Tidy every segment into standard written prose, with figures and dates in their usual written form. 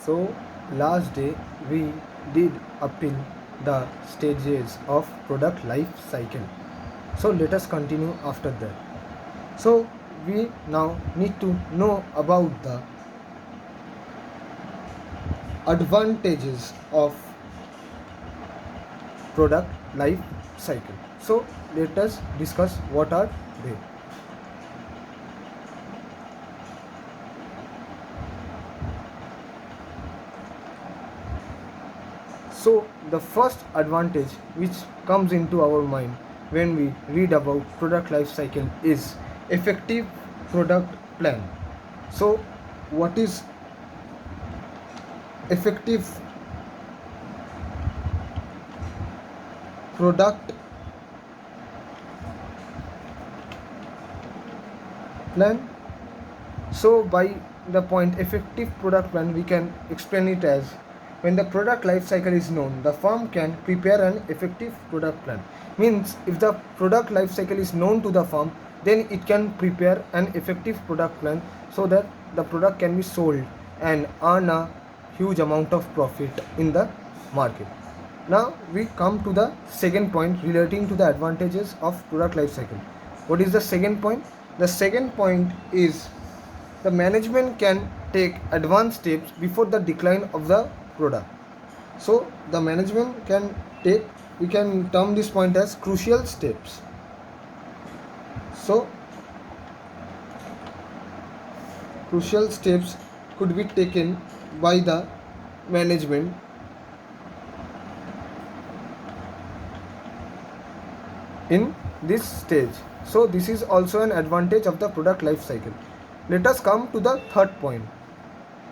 So last day we did up till the stages of product life cycle. So let us continue after that. So we now need to know about the advantages of product life cycle. So let us discuss what are they. So the first advantage which comes into our mind when we read about product life cycle is effective product plan. So what is effective product plan? So by the point effective product plan, we can explain it as when the product life cycle is known, the firm can prepare an effective product plan. Means if the product life cycle is known to the firm, then it can prepare an effective product plan so that the product can be sold and earn a huge amount of profit in the market. Now we come to the second point relating to the advantages of product life cycle. What is the second point? The second point is the management can take advanced steps before the decline of the product. So the management can take, we can term this point as crucial steps. So crucial steps could be taken by the management in this stage. So this is also an advantage of the product life cycle. Let us come to the third point.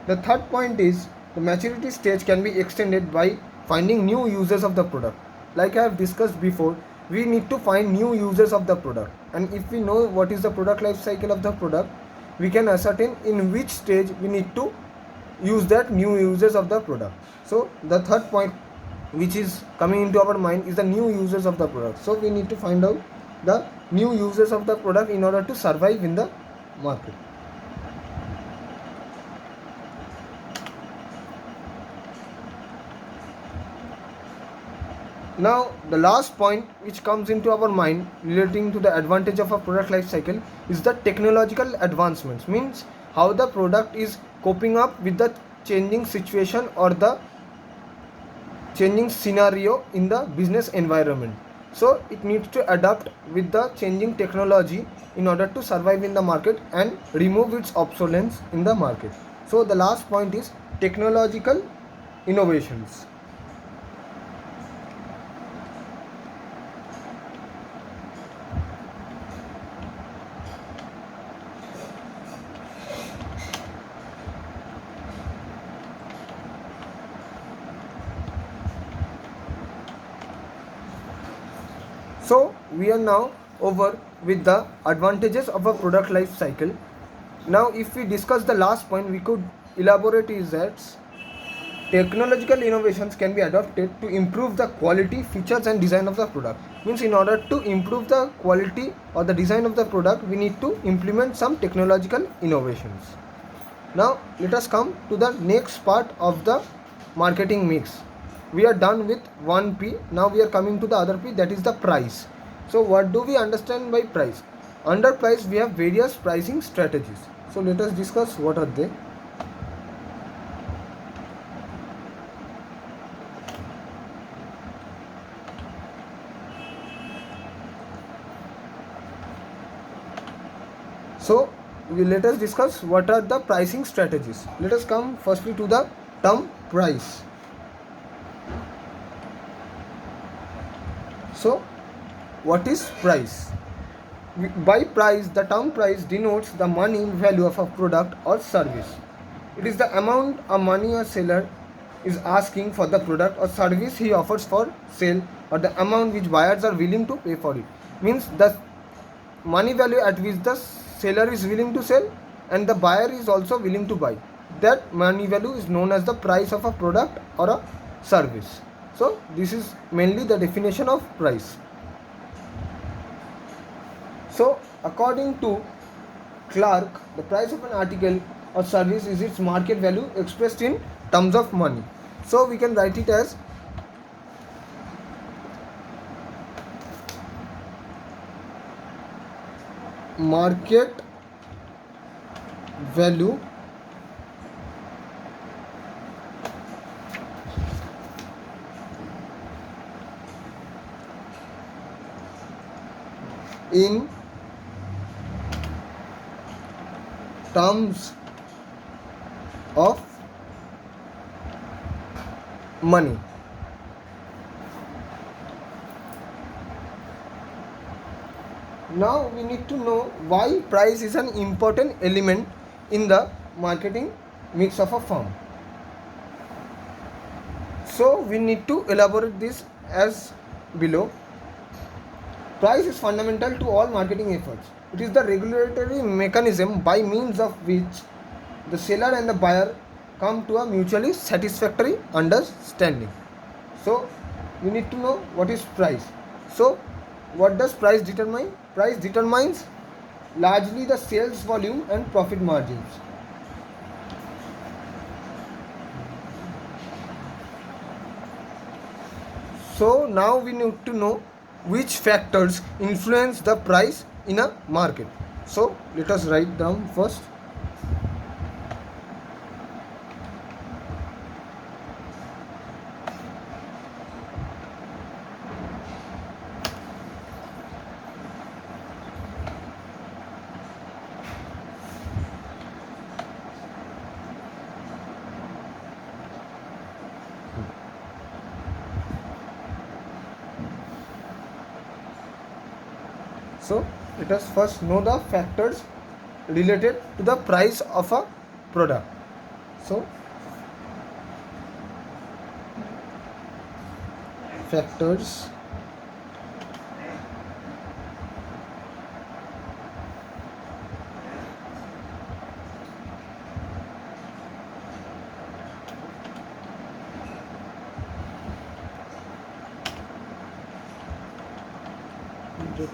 The third point is the maturity stage can be extended by finding new users of the product. Like I have discussed before, we need to find new users of the product, and if we know what is the product life cycle of the product, we can ascertain in which stage we need to use that new users of the product. So the third point which is coming into our mind is the new users of the product. So we need to find out the new users of the product in order to survive in the market. Now the last point which comes into our mind relating to the advantage of a product life cycle is the technological advancements. Means how the product is coping up with the changing situation or the changing scenario in the business environment. So it needs to adapt with the changing technology in order to survive in the market and remove its obsolescence in the market. So the last point is technological innovations. So we are now over with the advantages of a product life cycle. Now if we discuss the last point, we could elaborate is that technological innovations can be adopted to improve the quality, features and design of the product. Means in order to improve the quality or the design of the product, we need to implement some technological innovations. Now let us come to the next part of the marketing mix. We are done with 1P. Now we are coming to the other P, that is the price. So what do we understand by price? Under price we have various pricing strategies. So let us discuss what are they. So let us discuss what are the pricing strategies. Let us come firstly to the term price. So what is price? By price, the term price denotes the money value of a product or service. It is the amount of money a seller is asking for the product or service he offers for sale, or the amount which buyers are willing to pay for it. Means the money value at which the seller is willing to sell and the buyer is also willing to buy. That money value is known as the price of a product or a service. So this is mainly the definition of price. So according to Clark, the price of an article or service is its market value expressed in terms of money. So we can write it as market value in terms of money. Now we need to know why price is an important element in the marketing mix of a firm. So we need to elaborate this as below. Price is fundamental to all marketing efforts. It is the regulatory mechanism by means of which the seller and the buyer come to a mutually satisfactory understanding. So we need to know what is price. So what does price determine? Price determines largely the sales volume and profit margins. So now we need to know which factors influence the price in a market. So let us write down first. So let us first know the factors related to the price of a product. So factors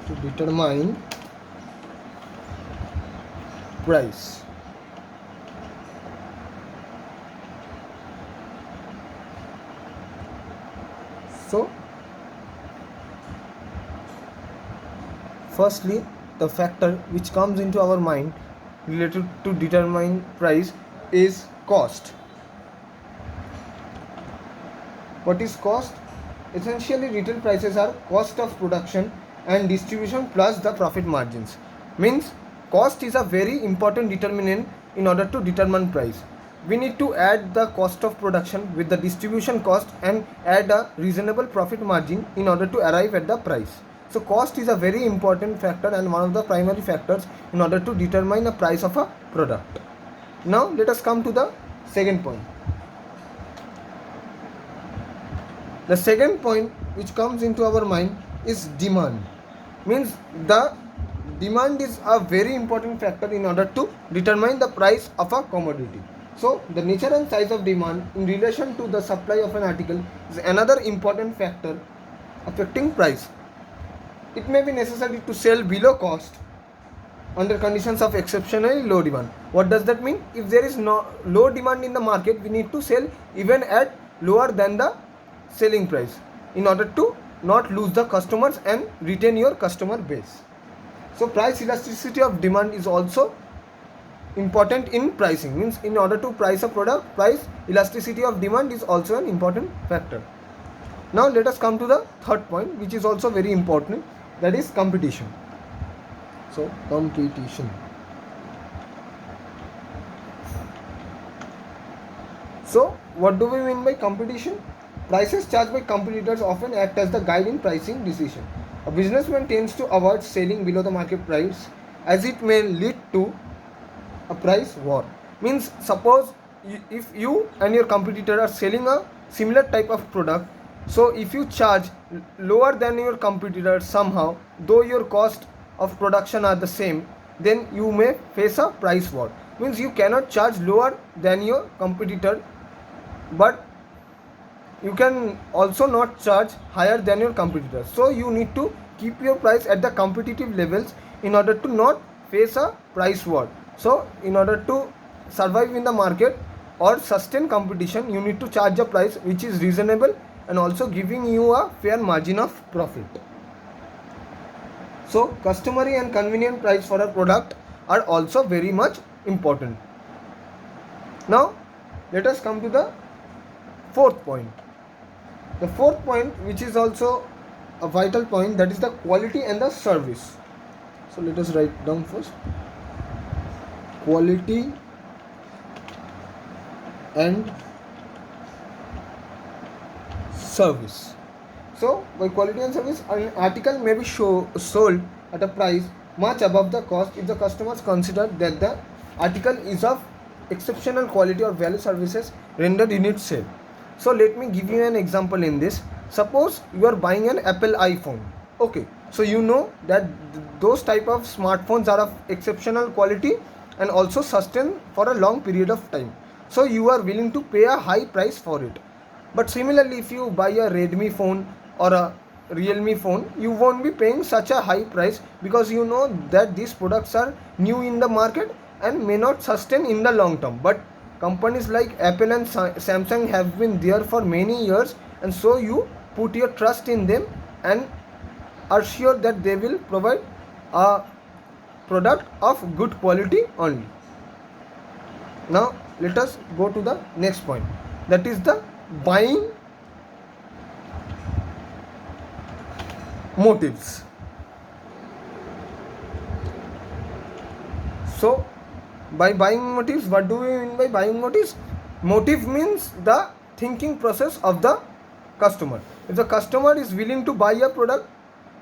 to determine price. So firstly, the factor which comes into our mind related to determine price is cost. What is cost? Essentially, retail prices are cost of production and distribution plus the profit margins. Means cost is a very important determinant in order to determine price. We need to add the cost of production with the distribution cost and add a reasonable profit margin in order to arrive at the price. So cost is a very important factor and one of the primary factors in order to determine the price of a product. Now let us come to the second point. The second point which comes into our mind is demand. Means the demand is a very important factor in order to determine the price of a commodity. So the nature and size of demand in relation to the supply of an article is another important factor affecting price. It may be necessary to sell below cost under conditions of exceptionally low demand. What does that mean? If there is no low demand in the market, we need to sell even at lower than the selling price in order to not lose the customers and retain your customer base. So price elasticity of demand is also important in pricing. Means in order to price a product, price elasticity of demand is also an important factor. Now let us come to the third point, which is also very important, that is competition. So competition. So what do we mean by competition? Prices charged by competitors often act as the guide in pricing decision. A businessman tends to avoid selling below the market price as it may lead to a price war. Means suppose if you and your competitor are selling a similar type of product, so if you charge lower than your competitor somehow, though your cost of production are the same, then you may face a price war. Means you cannot charge lower than your competitor, but you can also not charge higher than your competitor. So you need to keep your price at the competitive levels in order to not face a price war. So in order to survive in the market or sustain competition, you need to charge a price which is reasonable and also giving you a fair margin of profit. So customary and convenient price for a product are also very much important. Now let us come to the fourth point. The fourth point, which is also a vital point, that is the quality and the service. So let us write down first: quality and service. So by quality and service, an article may be sold at a price much above the cost if the customers consider that the article is of exceptional quality or value services rendered in its sale. So let me give you an example in this. Suppose you are buying an Apple iPhone. Okay, so you know that those type of smartphones are of exceptional quality and also sustain for a long period of time. So you are willing to pay a high price for it. But similarly, if you buy a Redmi phone or a Realme phone, you won't be paying such a high price because you know that these products are new in the market and may not sustain in the long term. But companies like Apple and Samsung have been there for many years, and so you put your trust in them and are sure that they will provide a product of good quality only. Now let us go to the next point, that is the buying motives. So by buying motives, what do we mean by buying motives? Motive means the thinking process of the customer. If the customer is willing to buy a product,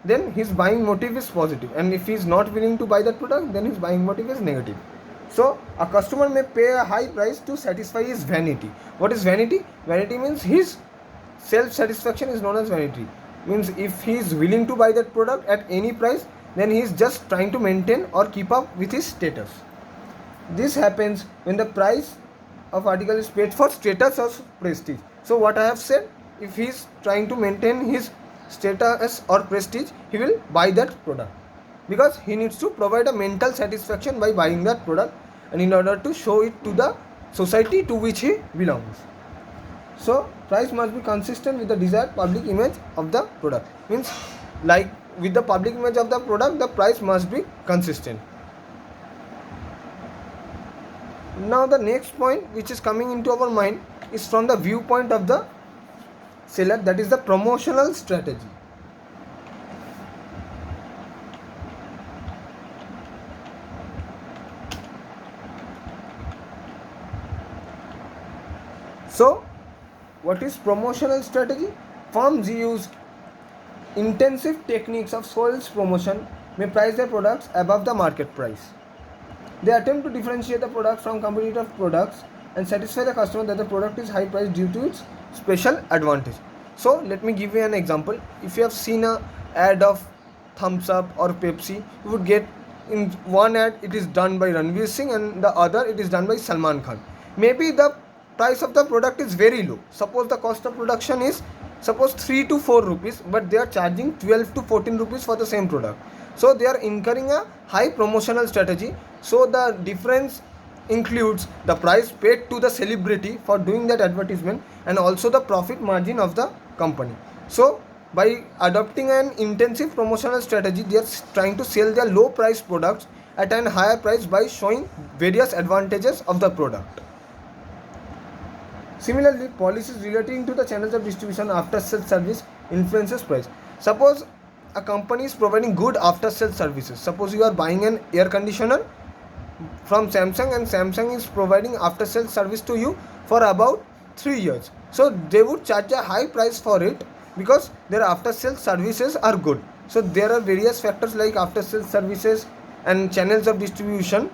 then his buying motive is positive, and if he is not willing to buy that product, then his buying motive is negative. So a customer may pay a high price to satisfy his vanity. What is vanity? Vanity means his self-satisfaction is known as vanity. Means if he is willing to buy that product at any price, then he is just trying to maintain or keep up with his status. This happens when the price of article is paid for status or prestige. So what I have said, if he is trying to maintain his status or prestige, he will buy that product because he needs to provide a mental satisfaction by buying that product and in order to show it to the society to which he belongs. So price must be consistent with the desired public image of the product. Means like with the public image of the product, the price must be consistent. Now the next point which is coming into our mind is from the viewpoint of the seller, that is the promotional strategy. So what is promotional strategy? Firms use intensive techniques of sales promotion may price their products above the market price. They attempt to differentiate the product from competitive products and satisfy the customer that the product is high priced due to its special advantage. So let me give you an example. If you have seen a ad of Thumbs Up or Pepsi, you would get in one ad it is done by Ranveer Singh and the other it is done by Salman Khan. Maybe the price of the product is very low. Suppose the cost of production is 3 to 4 rupees, but they are charging 12 to 14 rupees for the same product. So they are incurring a high promotional strategy. So the difference includes the price paid to the celebrity for doing that advertisement and also the profit margin of the company. So by adopting an intensive promotional strategy, they are trying to sell their low price products at a higher price by showing various advantages of the product. Similarly, policies relating to the channels of distribution after sales service influences price. Suppose a company is providing good after sales services. Suppose you are buying an air conditioner from Samsung and Samsung is providing after sales service to you for about 3 years. So they would charge a high price for it because their after sales services are good. So there are various factors like after sales services and channels of distribution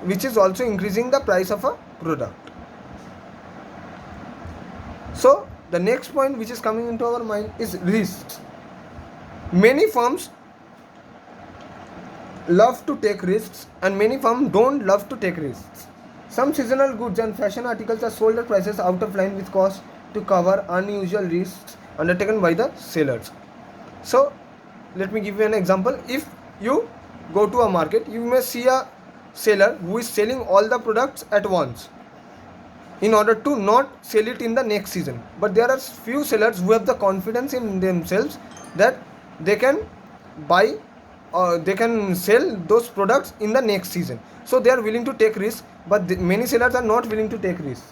which is also increasing the price of a product. So the next point which is coming into our mind is risks. Many firms love to take risks and many firms don't love to take risks. Some seasonal goods and fashion articles are sold at prices out of line with cost to cover unusual risks undertaken by the sellers. So let me give you an example. If you go to a market, you may see a seller who is selling all the products at once in order to not sell it in the next season. But there are few sellers who have the confidence in themselves that they can buy they can sell those products in the next season, so they are willing to take risks. But many sellers are not willing to take risks.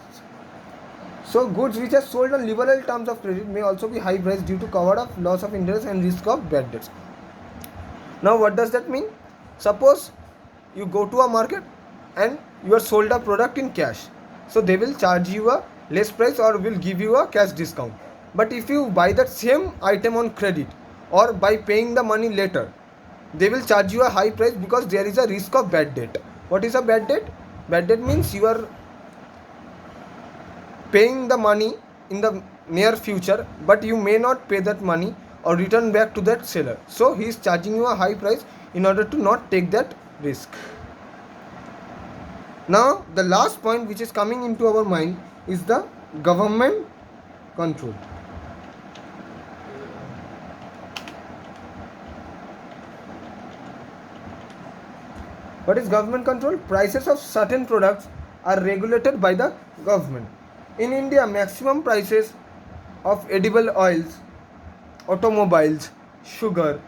So goods which are sold on liberal terms of credit may also be high priced due to cover up, loss of interest and risk of bad debts. Now what does that mean? Suppose you go to a market and you are sold a product in cash, so they will charge you a less price or will give you a cash discount. But if you buy that same item on credit or by paying the money later, they will charge you a high price because there is a risk of bad debt. What is a bad debt? Bad debt means you are paying the money in the near future, but you may not pay that money or return back to that seller, so he is charging you a high price in order to not take that risk. Now the last point which is coming into our mind is the government control. What is government control? Prices of certain products are regulated by the government. In India, maximum prices of edible oils, automobiles, sugar,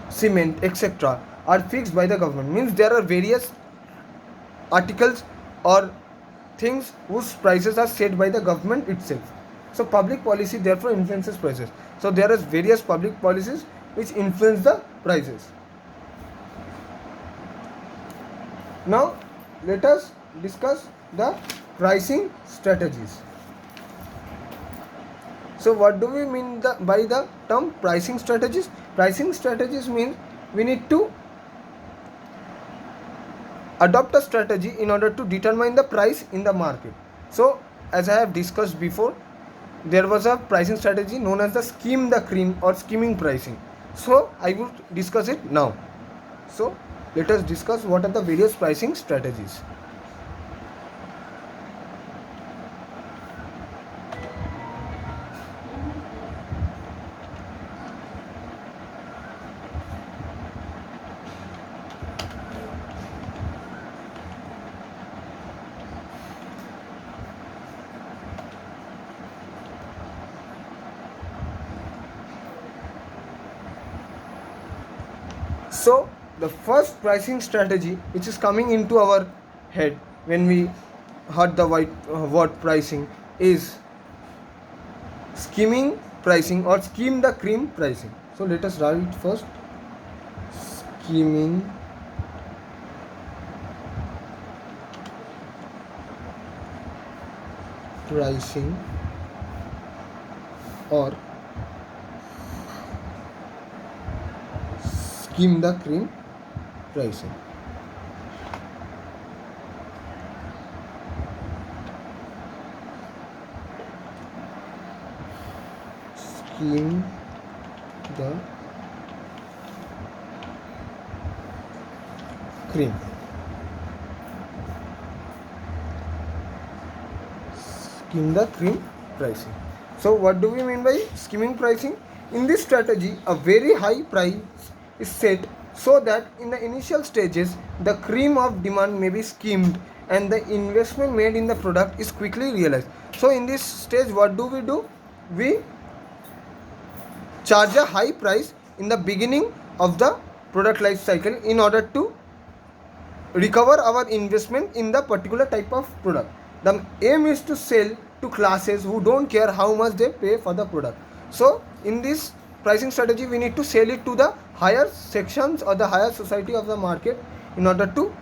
cement, etc. are fixed by the government. Means there are various articles or things whose prices are set by the government itself. So public policy therefore influences prices. So there are various public policies which influence the prices. Now let us discuss the pricing strategies. So what do we mean by the term pricing strategies? Pricing strategies means we need to adopt a strategy in order to determine the price in the market. So as I have discussed before, there was a pricing strategy known as the scheme the cream or skimming pricing. So I will discuss it now. So let us discuss what are the various pricing strategies. So the first pricing strategy which is coming into our head when we heard the word pricing is skimming pricing or skim the cream pricing. So let us write first skimming pricing or skim the cream pricing. Skim the cream. Skim the cream pricing. So what do we mean by skimming pricing? In this strategy, a very high price is set so that in the initial stages the cream of demand may be skimmed and the investment made in the product is quickly realized. So in this stage what do? We charge a high price in the beginning of the product life cycle in order to recover our investment in the particular type of product. The aim is to sell to classes who don't care how much they pay for the product. So in this pricing strategy we need to sell it to the higher sections or the higher society of the market in order to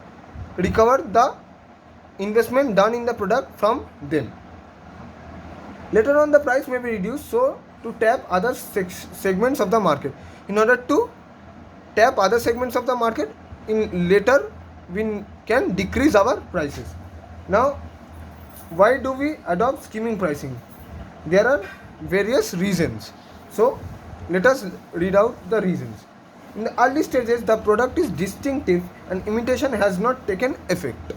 recover the investment done in the product from them. Later on the price may be reduced so to tap other segments of the market. In order to tap other segments of the market, in later we can decrease our prices. Now why do we adopt skimming pricing? There are various reasons. So let us read out the reasons. In the early stages, the product is distinctive and imitation has not taken effect.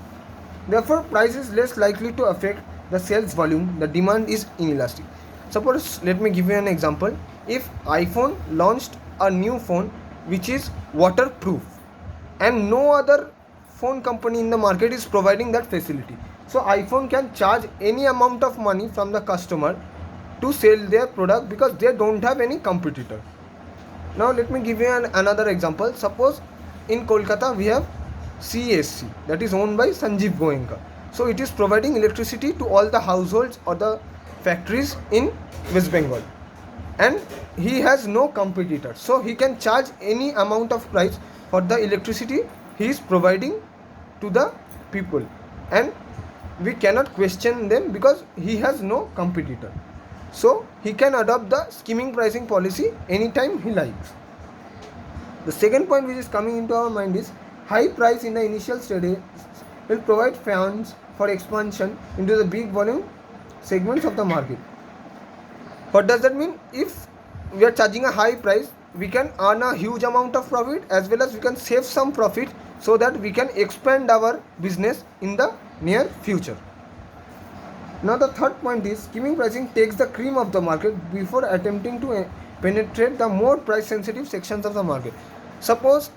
Therefore, price is less likely to affect the sales volume. The demand is inelastic. Suppose, let me give you an example. If iPhone launched a new phone which is waterproof and no other phone company in the market is providing that facility. So iPhone can charge any amount of money from the customer to sell their product because they don't have any competitor. Now let me give you another example. Suppose in Kolkata we have CESC, that is owned by Sanjeev Goenka. So it is providing electricity to all the households or the factories in West Bengal, and he has no competitor, so he can charge any amount of price for the electricity he is providing to the people, and we cannot question them because he has no competitor. So he can adopt the skimming pricing policy anytime he likes. The second point which is coming into our mind is high price in the initial stage will provide funds for expansion into the big volume segments of the market. What does that mean? If we are charging a high price, we can earn a huge amount of profit as well as we can save some profit so that we can expand our business in the near future. Now the third point is skimming pricing takes the cream of the market before attempting to penetrate the more price sensitive sections of the market. Suppose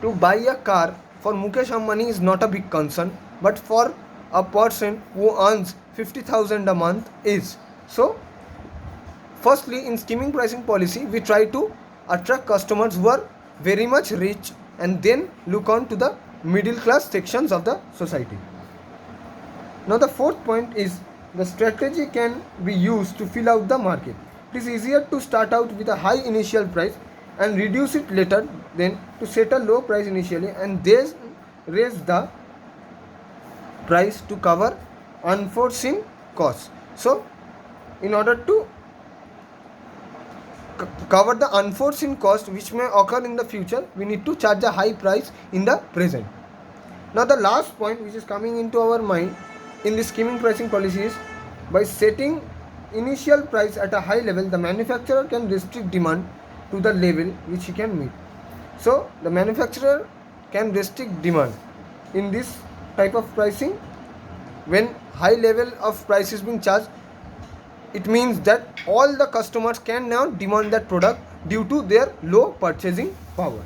to buy a car for Mukesh Ambani is not a big concern, but for a person who earns 50,000 a month is. So firstly, in skimming pricing policy, we try to attract customers who are very much rich and then look on to the middle class sections of the society. Now the fourth point is the strategy can be used to fill out the market. It is easier to start out with a high initial price and reduce it later than to set a low price initially and then raise the price to cover unforeseen costs. So in order to cover the unforeseen cost which may occur in the future, we need to charge a high price in the present. Now the last point which is coming into our mind in the skimming pricing policy is by setting initial price at a high level, the manufacturer can restrict demand to the level which he can meet. So the manufacturer can restrict demand in this type of pricing. When high level of price is being charged, it means that all the customers can now demand that product due to their low purchasing power.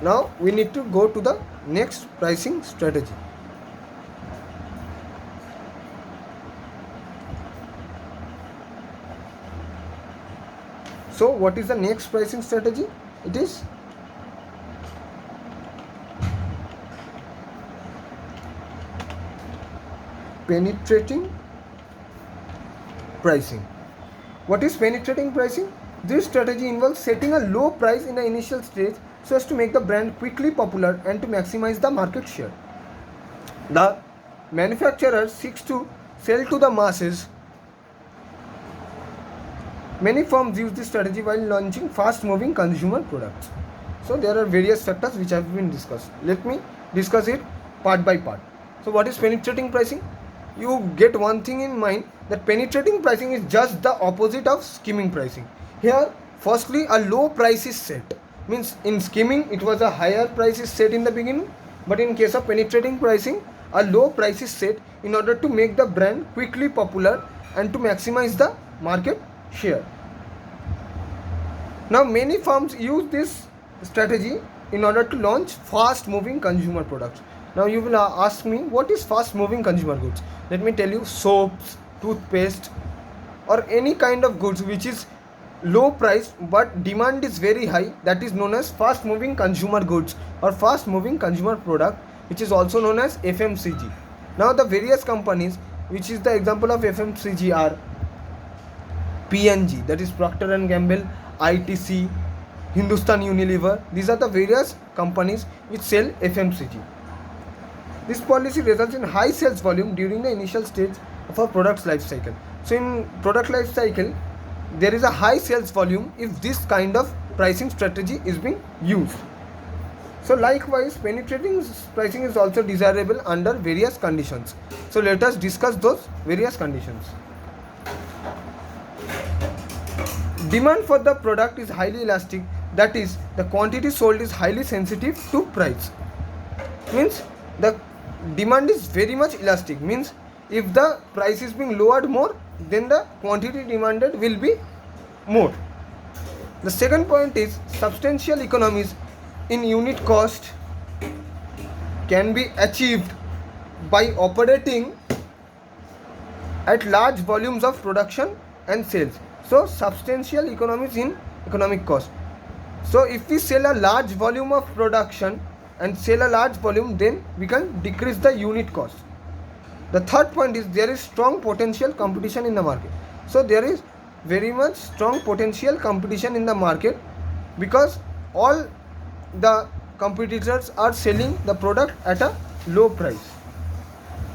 Now we need to go to the next pricing strategy. So what is the next pricing strategy? It is penetrating pricing. What is penetrating pricing? This strategy involves setting a low price in the initial stage so as to make the brand quickly popular and to maximize the market share. The manufacturer seeks to sell to the masses. Many firms use this strategy while launching fast-moving consumer products. So there are various factors which have been discussed. Let me discuss it part by part. So what is penetrating pricing? You get one thing in mind, that penetrating pricing is just the opposite of skimming pricing. Here, firstly, a low price is set. Means in skimming, it was a higher price is set in the beginning, but in case of penetrating pricing, a low price is set in order to make the brand quickly popular and to maximize the market share. Now, many firms use this strategy in order to launch fast-moving consumer products. Now you will ask me, what is fast-moving consumer goods? Let me tell you, soaps, toothpaste, or any kind of goods which is low price but demand is very high, that is known as fast-moving consumer goods or fast-moving consumer product, which is also known as FMCG. Now the various companies, which is the example of FMCG, are P&G, that is Procter and Gamble, ITC, Hindustan Unilever. These are the various companies which sell FMCG. This policy results in high sales volume during the initial stage of a product's life cycle. So in product life cycle, there is a high sales volume if this kind of pricing strategy is being used. So likewise, penetrating pricing is also desirable under various conditions. So let us discuss those various conditions. Demand for the product is highly elastic, that is, the quantity sold is highly sensitive to price. Means the demand is very much elastic, means if the price is being lowered more, then the quantity demanded will be more. The second point is substantial economies in unit cost can be achieved by operating at large volumes of production and sales. So substantial economies in economic cost. So if we sell a large volume of production and sell a large volume, then we can decrease the unit cost. The third point is there is strong potential competition in the market. So there is very much strong potential competition in the market because all the competitors are selling the product at a low price.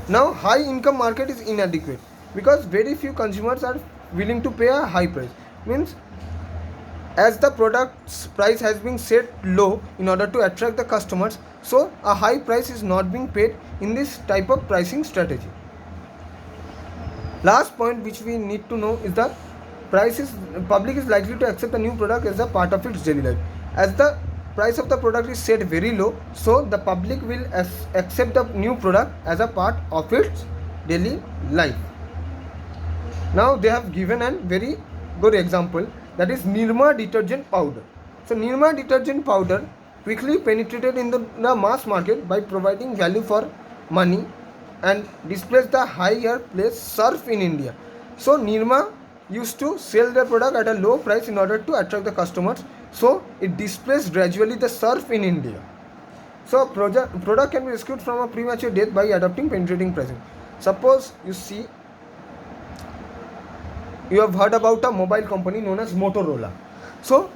Now high income market is inadequate because very few consumers are willing to pay a high price. Means as the product's price has been set low in order to attract the customers, so a high price is not being paid in this type of pricing strategy. Last point which we need to know is the public is likely to accept a new product as a part of its daily life. As the price of the product is set very low, so the public will accept the new product as a part of its daily life. Now they have given a very good example, that is Nirma detergent powder. So Nirma detergent powder quickly penetrated in the mass market by providing value for money and displaced the higher place Surf in India. So Nirma used to sell their product at a low price in order to attract the customers. So it displaced gradually the Surf in India. So product can be rescued from a premature death by adopting penetrating pricing. Suppose you see, you have heard about a mobile company known as Motorola. So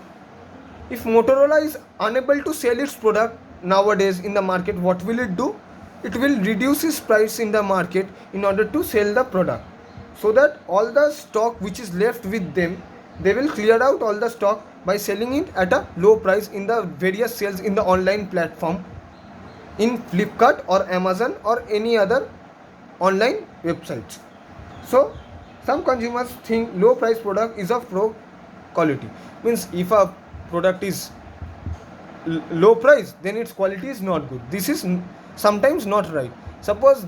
if Motorola is unable to sell its product nowadays in the market, what will it do? It will reduce its price in the market in order to sell the product, so that all the stock which is left with them, they will clear out all the stock by selling it at a low price in the various sales in the online platform, in Flipkart or Amazon or any other online websites. So some consumers think low price product is of low quality. Means if a product is low price, then its quality is not good. This is sometimes not right. Suppose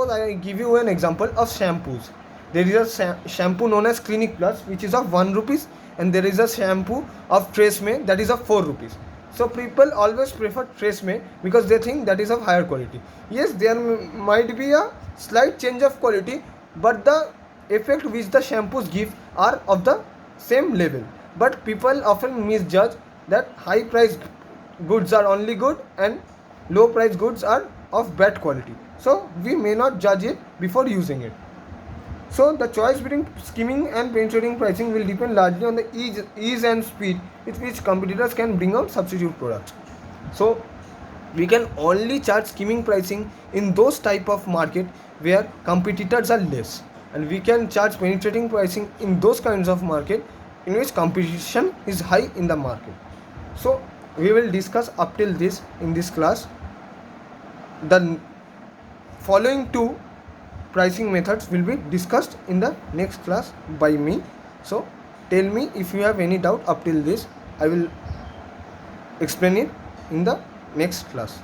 I give you an example of shampoos. There is a shampoo known as Clinic Plus, which is of 1 rupees, and there is a shampoo of Tresemme that is of 4 rupees. So people always prefer Tresemme because they think that is of higher quality. Yes, there might be a slight change of quality, but the effect which the shampoos give are of the same level. But people often misjudge that high price goods are only good and low price goods are of bad quality. So we may not judge it before using it. So the choice between skimming and penetrating pricing will depend largely on the ease and speed with which competitors can bring out substitute products. So we can only charge skimming pricing in those type of market where competitors are less, and we can charge penetrating pricing in those kinds of market in which competition is high in the market. So we will discuss up till this in this class. The following two pricing methods will be discussed in the next class by me. So tell me if you have any doubt up till this. I will explain it in the next class.